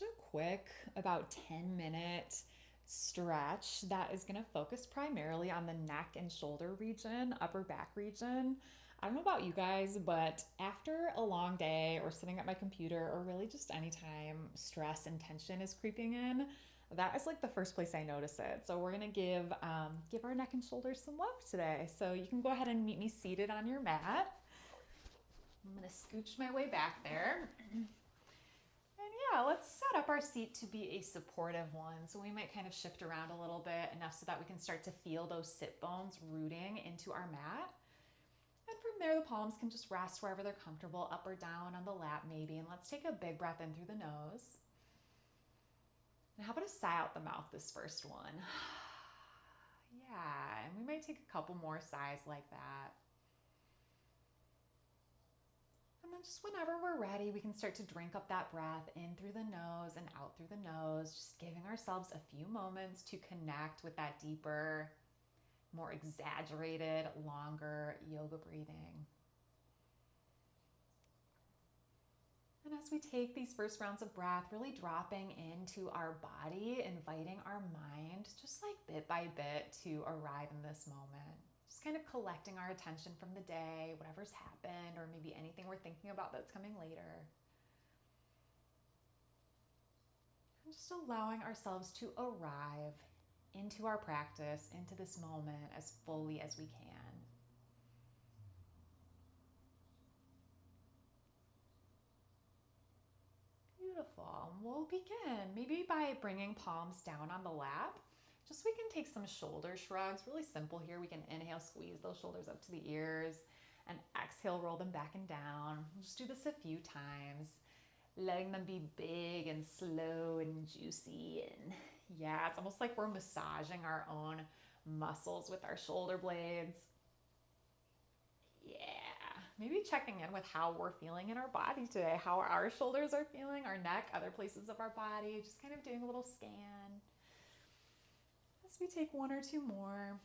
just a quick, about 10-minute stretch that is going to focus primarily on the neck and shoulder region, upper back region. I don't know about you guys, but after a long day or sitting at my computer or really just anytime stress and tension is creeping in, that is like the first place I notice it. So we're gonna give our neck and shoulders some love today. So you can go ahead and meet me seated on your mat. I'm gonna scooch my way back there. And yeah, let's set up our seat to be a supportive one. So we might kind of shift around a little bit enough so that we can start to feel those sit bones rooting into our mat. And from there, the palms can just rest wherever they're comfortable, up or down on the lap maybe. And let's take a big breath in through the nose. And how about a sigh out the mouth this first one? Yeah, and we might take a couple more sighs like that. And then just whenever we're ready, we can start to drink up that breath in through the nose and out through the nose, just giving ourselves a few moments to connect with that deeper, more exaggerated, longer yoga breathing. And as we take these first rounds of breath, really dropping into our body, inviting our mind, just like bit by bit, to arrive in this moment. Just kind of collecting our attention from the day, whatever's happened, or maybe anything we're thinking about that's coming later. And just allowing ourselves to arrive into our practice, into this moment as fully as we can. Beautiful. We'll begin maybe by bringing palms down on the lap. Just we can take some shoulder shrugs, really simple here. We can inhale, squeeze those shoulders up to the ears, and exhale, roll them back and down. We'll just do this a few times, letting them be big and slow and juicy. And yeah, it's almost like we're massaging our own muscles with our shoulder blades. Yeah, maybe checking in with how we're feeling in our body today, how our shoulders are feeling, our neck, other places of our body, just kind of doing a little scan. As we take one or two more.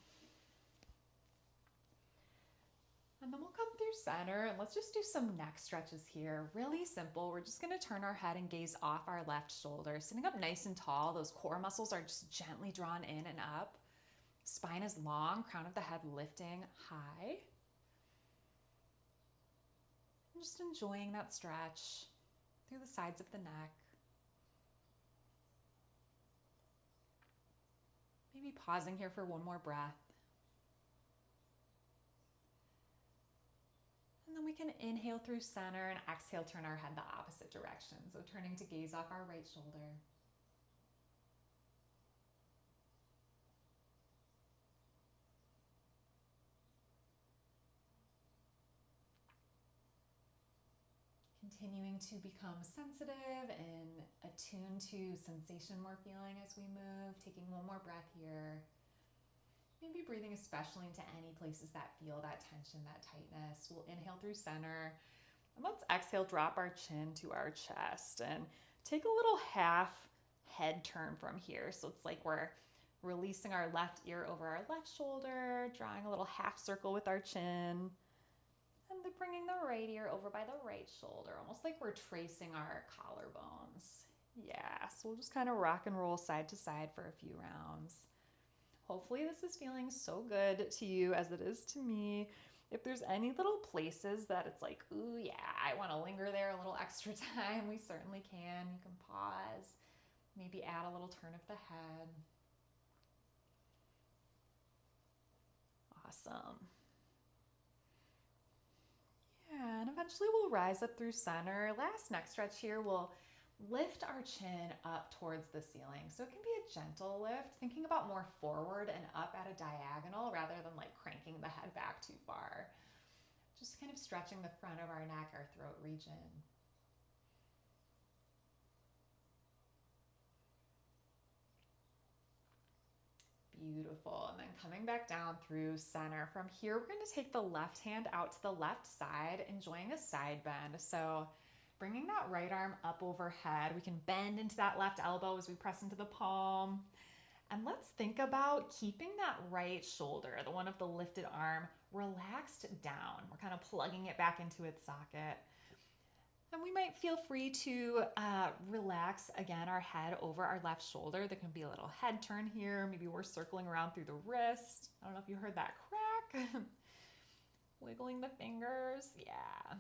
And then we'll come through center and let's just do some neck stretches here. Really simple. We're just gonna turn our head and gaze off our left shoulder, sitting up nice and tall. Those core muscles are just gently drawn in and up. Spine is long, crown of the head lifting high. And just enjoying that stretch through the sides of the neck. Maybe pausing here for one more breath. And then we can inhale through center and exhale, turn our head the opposite direction. So turning to gaze off our right shoulder. Continuing to become sensitive and attuned to sensation we're feeling as we move. Taking one more breath here. Maybe breathing especially into any places that feel that tension, that tightness. We'll inhale through center. And let's exhale, drop our chin to our chest and take a little half head turn from here. So it's like we're releasing our left ear over our left shoulder, drawing a little half circle with our chin. And then bringing the right ear over by the right shoulder, almost like we're tracing our collarbones. Yeah, so we'll just kind of rock and roll side to side for a few rounds. Hopefully this is feeling so good to you as it is to me. If there's any little places that it's like, ooh, yeah, I want to linger there a little extra time, we certainly can. You can pause, maybe add a little turn of the head. Awesome. Yeah, and eventually we'll rise up through center. Last neck stretch here, we'll lift our chin up towards the ceiling. So it can be a gentle lift, thinking about more forward and up at a diagonal rather than like cranking the head back too far. Just kind of stretching the front of our neck, our throat region. Beautiful. And then coming back down through center. From here, we're going to take the left hand out to the left side, enjoying a side bend. So bringing that right arm up overhead, we can bend into that left elbow as we press into the palm. And let's think about keeping that right shoulder, the one of the lifted arm, relaxed down. We're kind of plugging it back into its socket. And we might feel free to relax again our head over our left shoulder. There can be a little head turn here. Maybe we're circling around through the wrist. I don't know if you heard that crack. Wiggling the fingers. Yeah.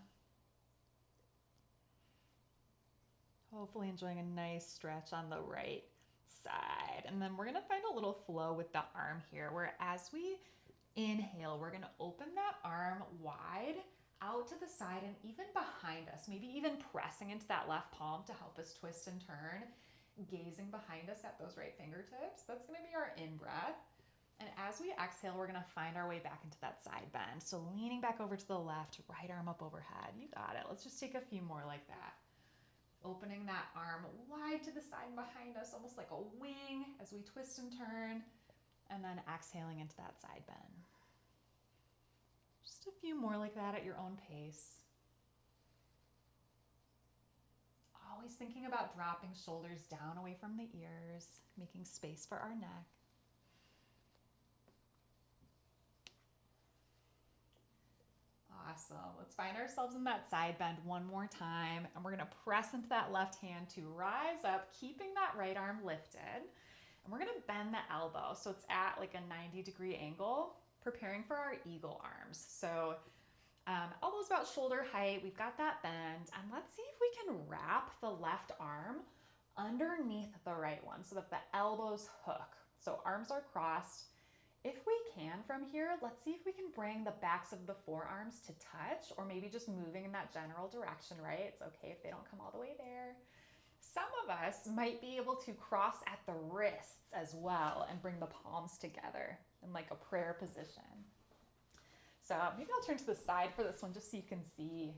Hopefully enjoying a nice stretch on the right side. And then we're going to find a little flow with the arm here, where as we inhale, we're going to open that arm wide out to the side and even behind us, maybe even pressing into that left palm to help us twist and turn, gazing behind us at those right fingertips. That's going to be our in-breath. And as we exhale, we're going to find our way back into that side bend. So leaning back over to the left, right arm up overhead. You got it. Let's just take a few more like that. Opening that arm wide to the side behind us, almost like a wing as we twist and turn, and then exhaling into that side bend. Just a few more like that at your own pace. Always thinking about dropping shoulders down away from the ears, making space for our neck. Awesome. Let's find ourselves in that side bend one more time. And we're going to press into that left hand to rise up, keeping that right arm lifted. And we're going to bend the elbow. So it's at like a 90-degree angle, preparing for our eagle arms. So elbows about shoulder height. We've got that bend. And let's see if we can wrap the left arm underneath the right one so that the elbows hook. So arms are crossed. If we can from here, let's see if we can bring the backs of the forearms to touch, or maybe just moving in that general direction, right? It's okay if they don't come all the way there. Some of us might be able to cross at the wrists as well and bring the palms together in like a prayer position. So maybe I'll turn to the side for this one just so you can see.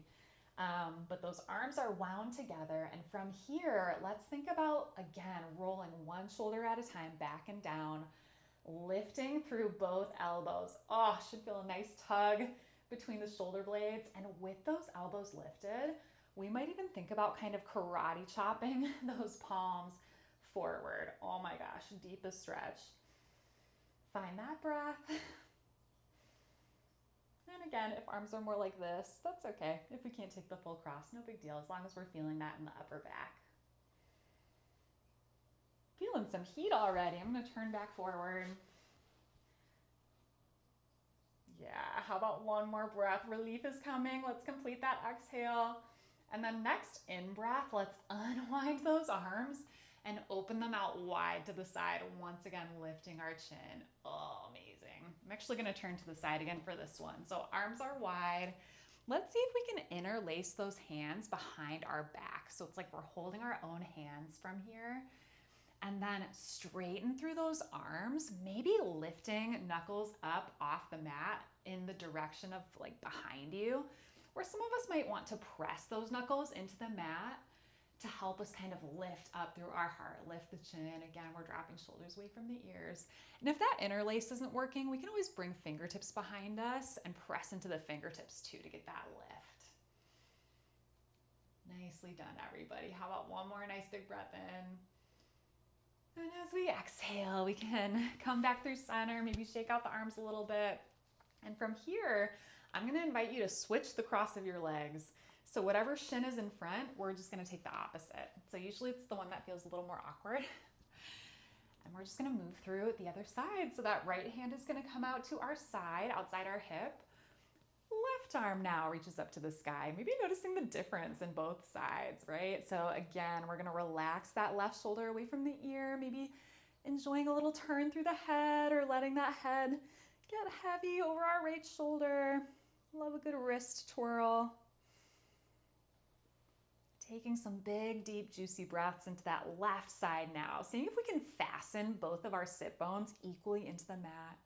But those arms are wound together. And from here, let's think about, again, rolling one shoulder at a time, back and down, lifting through both elbows. Oh, should feel a nice tug between the shoulder blades. And with those elbows lifted, we might even think about kind of karate chopping those palms forward. Oh my gosh, deepest stretch. Find that breath. And again, if arms are more like this, that's okay. If we can't take the full cross, no big deal, as long as we're feeling that in the upper back. Feeling some heat already. I'm going to turn back forward. Yeah, how about one more breath? Relief is coming. Let's complete that exhale. And then next in breath, let's unwind those arms and open them out wide to the side. Once again, lifting our chin. Oh, amazing. I'm actually going to turn to the side again for this one. So arms are wide. Let's see if we can interlace those hands behind our back. So it's like we're holding our own hands from here. And then straighten through those arms, maybe lifting knuckles up off the mat in the direction of like behind you, where some of us might want to press those knuckles into the mat to help us kind of lift up through our heart, lift the chin. Again, we're dropping shoulders away from the ears. And if that interlace isn't working, we can always bring fingertips behind us and press into the fingertips too to get that lift. Nicely done, everybody. How about one more nice big breath in? And as we exhale, we can come back through center, maybe shake out the arms a little bit. And from here, I'm going to invite you to switch the cross of your legs. So whatever shin is in front, we're just going to take the opposite. So usually it's the one that feels a little more awkward. And we're just going to move through the other side. So that right hand is going to come out to our side, outside our hip. Left arm now reaches up to the sky. Maybe noticing the difference in both sides, right? So again, we're going to relax that left shoulder away from the ear, maybe enjoying a little turn through the head or letting that head get heavy over our right shoulder. Love a good wrist twirl. Taking some big, deep, juicy breaths into that left side now. Seeing if we can fasten both of our sit bones equally into the mat.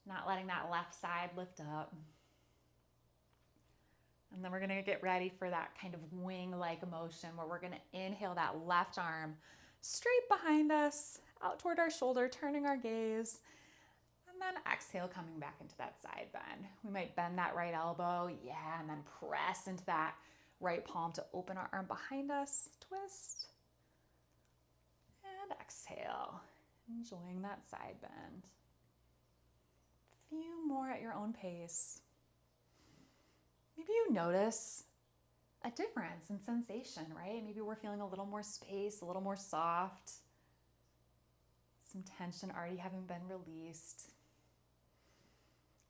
Not letting that left side lift up. And then we're going to get ready for that kind of wing-like motion where we're going to inhale that left arm straight behind us, out toward our shoulder, turning our gaze. And then exhale, coming back into that side bend. We might bend that right elbow, yeah, and then press into that right palm to open our arm behind us, twist, and exhale, enjoying that side bend. A few more at your own pace. Maybe you notice a difference in sensation, right? Maybe we're feeling a little more space, a little more soft, some tension already having been released.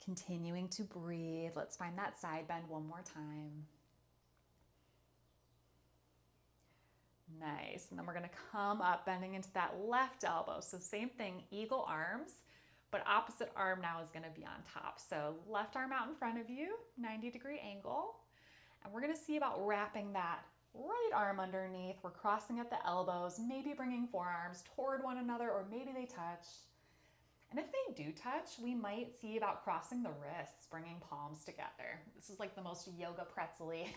Continuing to breathe. Let's find that side bend one more time. Nice. And then we're going to come up, bending into that left elbow. So same thing, eagle arms, but opposite arm now is going to be on top. So left arm out in front of you, 90-degree angle. And we're going to see about wrapping that right arm underneath. We're crossing at the elbows, maybe bringing forearms toward one another, or maybe they touch. And if they do touch, we might see about crossing the wrists, bringing palms together. This is like the most yoga pretzel-y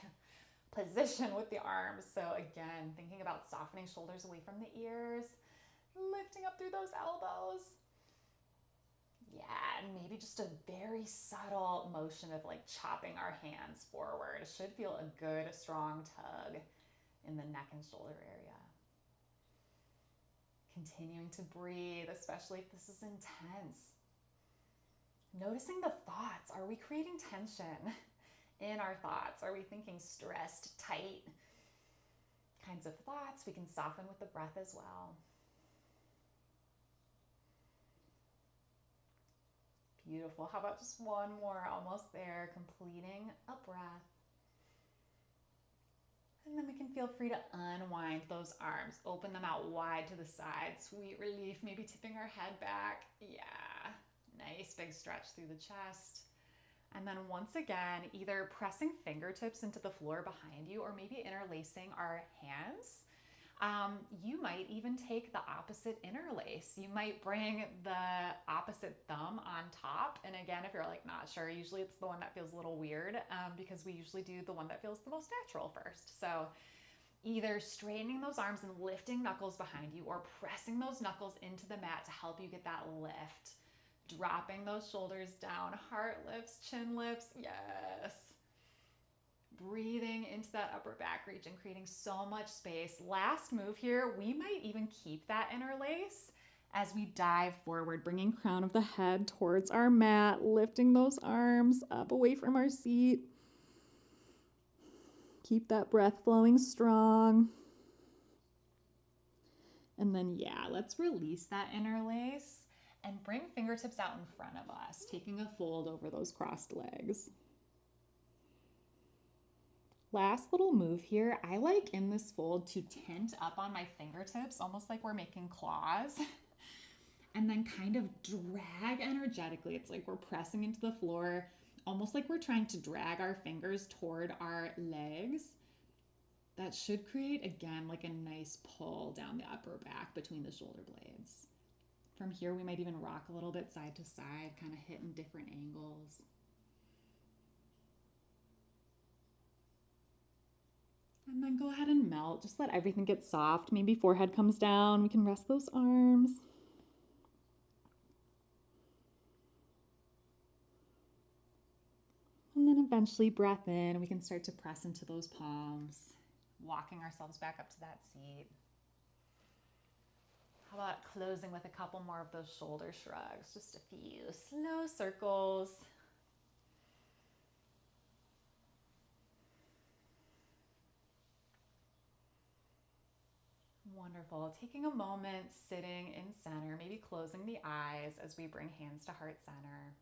position with the arms. So again, thinking about softening shoulders away from the ears, lifting up through those elbows. Yeah, and maybe just a very subtle motion of like chopping our hands forward. It should feel a good, strong tug in the neck and shoulder area. Continuing to breathe, especially if this is intense. Noticing the thoughts. Are we creating tension in our thoughts? Are we thinking stressed, tight kinds of thoughts? We can soften with the breath as well. Beautiful. How about just one more? Almost there. Completing a breath. And then we can feel free to unwind those arms. Open them out wide to the side. Sweet relief. Maybe tipping our head back. Yeah. Nice big stretch through the chest. And then once again, either pressing fingertips into the floor behind you or maybe interlacing our hands. You might even take the opposite interlace. You might bring the opposite thumb on top. And again, if you're like not sure, usually it's the one that feels a little weird because we usually do the one that feels the most natural first. So either straightening those arms and lifting knuckles behind you or pressing those knuckles into the mat to help you get that lift. Dropping those shoulders down, heart lifts, chin lifts, yes. Breathing into that upper back region, creating so much space. Last move here, we might even keep that interlace as we dive forward, bringing crown of the head towards our mat, lifting those arms up away from our seat. Keep that breath flowing strong. And then, yeah, let's release that interlace and bring fingertips out in front of us, taking a fold over those crossed legs. Last little move here, I like in this fold to tent up on my fingertips, almost like we're making claws, and then kind of drag energetically. It's like we're pressing into the floor, almost like we're trying to drag our fingers toward our legs. That should create, again, like a nice pull down the upper back between the shoulder blades. From here, we might even rock a little bit side to side, kind of hitting different angles. And then go ahead and melt. Just let everything get soft. Maybe forehead comes down. We can rest those arms. And then eventually breath in. We can start to press into those palms, walking ourselves back up to that seat. How about closing with a couple more of those shoulder shrugs? Just a few slow circles. Wonderful. Taking a moment, sitting in center, maybe closing the eyes as we bring hands to heart center.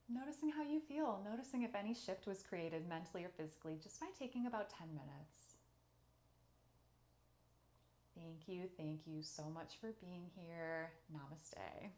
Noticing how you feel, noticing if any shift was created mentally or physically just by taking about 10 minutes. Thank you so much for being here. Namaste.